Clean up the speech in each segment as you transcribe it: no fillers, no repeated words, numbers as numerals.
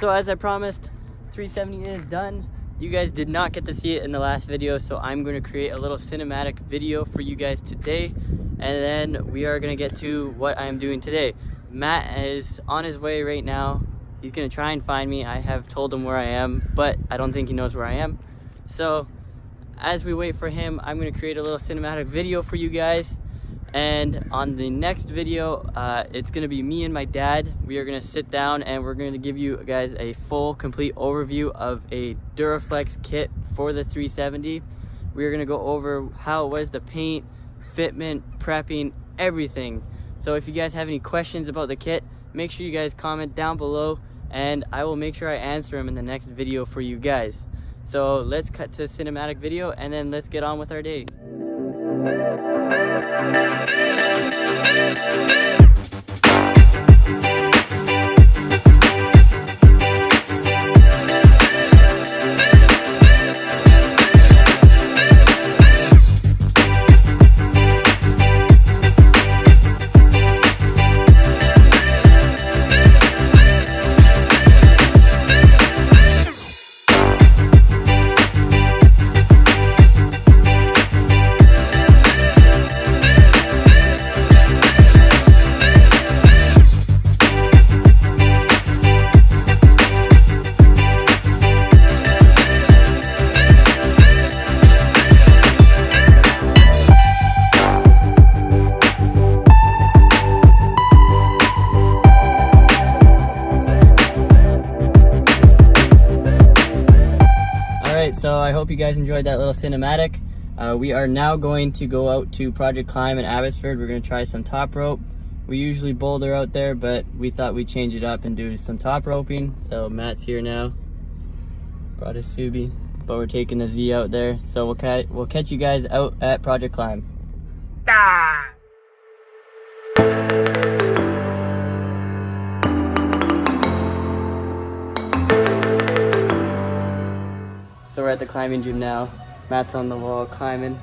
So as I promised, 370 is done. You guys did not get to see it in the last video, so I'm going to create a little cinematic video for you guys today, and then we are going to get to what I'm doing today. Matt is on his way right now. He's going to try and find me. I have told him where I am, but I don't think he knows where I am. So as we wait for him, I'm going to create a little cinematic video for you guys. And on the next video, it's going to be me and my dad. We are going to sit down and we're going to give you guys a full, complete overview of a Duraflex kit for the 370. We are going to go over how it was to paint, fitment, prepping, everything. So if you guys have any questions about the kit, make sure you guys comment down below and I will make sure I answer them in the next video for you guys. So let's cut to the cinematic video and then let's get on with our day. So I hope you guys enjoyed that little cinematic. We are now going to go out to Project Climb in Abbotsford. We're going to try some top rope. We usually boulder out there, but we thought we'd change it up and do some top roping. So Matt's here now. Brought his Subi, but we're taking the Z out there. So we'll catch you guys out at Project Climb. Ah! So we're at the climbing gym now. Matt's on the wall climbing.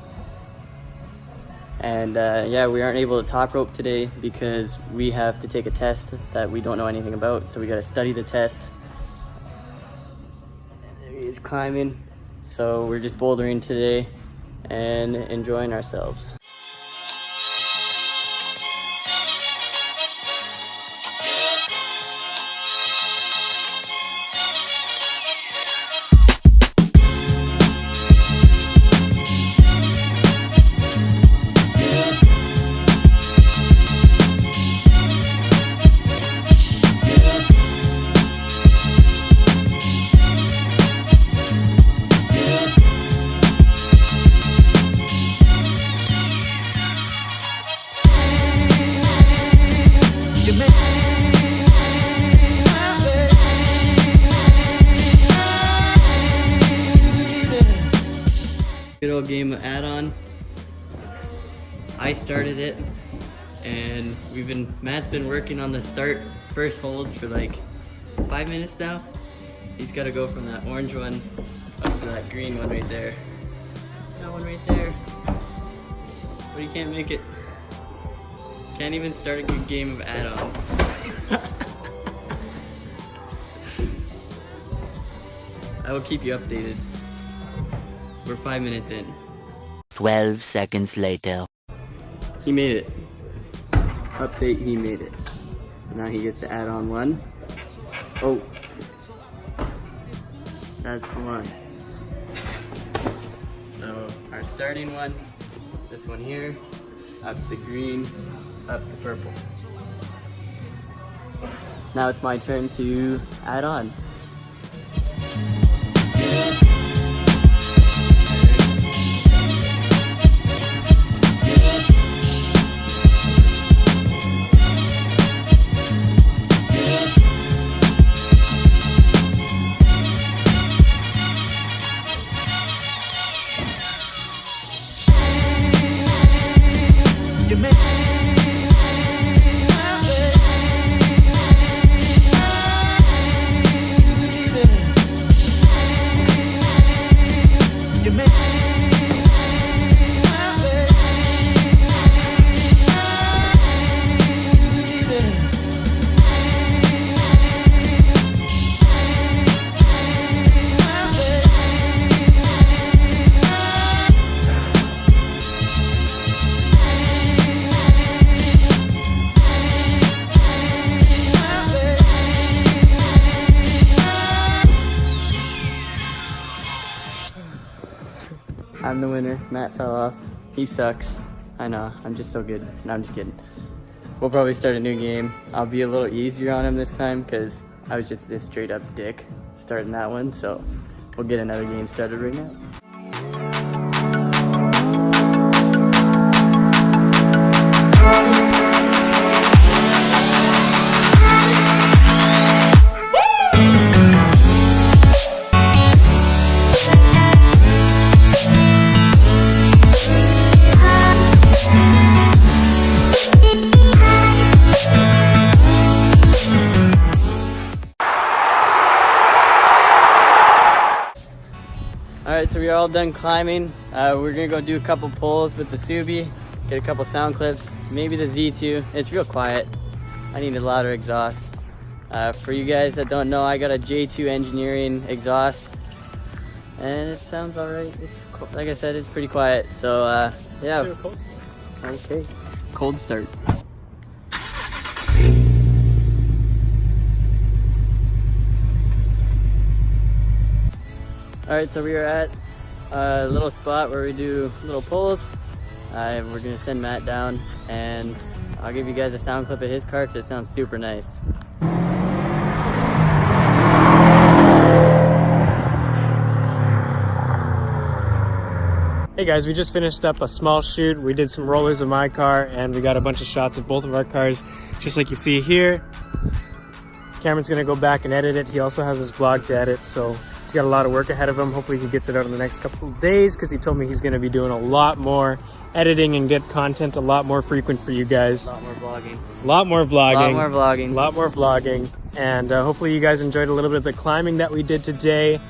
And yeah, we aren't able to top rope today because we have to take a test that we don't know anything about. So we gotta study the test. And there he is climbing. So we're just bouldering today and enjoying ourselves. Good old game of add-on. I started it, and Matt's been working on the first hold for like 5 minutes now. He's got to go from that orange one up to that green one right there. That one right there. But he can't make it. Can't even start a good game of add-on. I will keep you updated. We're 5 minutes in. 12 seconds later. He made it. Update, he made it. Now he gets to add on one. Oh. That's one. So our starting one, this one here, up to green, up to purple. Now it's my turn to add on. I'm the winner. Matt fell off. He sucks. I know, I'm just so good. No, I'm just kidding. We'll probably start a new game. I'll be a little easier on him this time because I was just this straight up dick starting that one. So we'll get another game started right now. Alright, so we are all done climbing. We're gonna go do a couple pulls with the Subi, get a couple sound clips, maybe the Z2. It's real quiet. I need a louder exhaust. For you guys that don't know, I got a J2 engineering exhaust, and it sounds alright. Like I said, it's pretty quiet. So yeah. Okay, cold start. Alright, so we are at a little spot where we do little pulls. We're gonna send Matt down, and I'll give you guys a sound clip of his car because it sounds super nice. Hey guys, we just finished up a small shoot. We did some rollers of my car and we got a bunch of shots of both of our cars, just like you see here. Cameron's gonna go back and edit it. He also has his vlog to edit, so he's got a lot of work ahead of him. Hopefully he gets it out in the next couple of days because he told me he's gonna be doing a lot more editing and get content a lot more frequent for you guys. A lot more vlogging. A lot more vlogging. A lot more vlogging. A lot more vlogging. And hopefully you guys enjoyed a little bit of the climbing that we did today.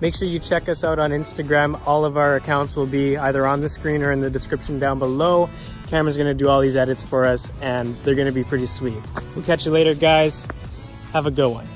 Make sure you check us out on Instagram. All of our accounts will be either on the screen or in the description down below. Cameron's gonna do all these edits for us and they're gonna be pretty sweet. We'll catch you later, guys. Have a good one.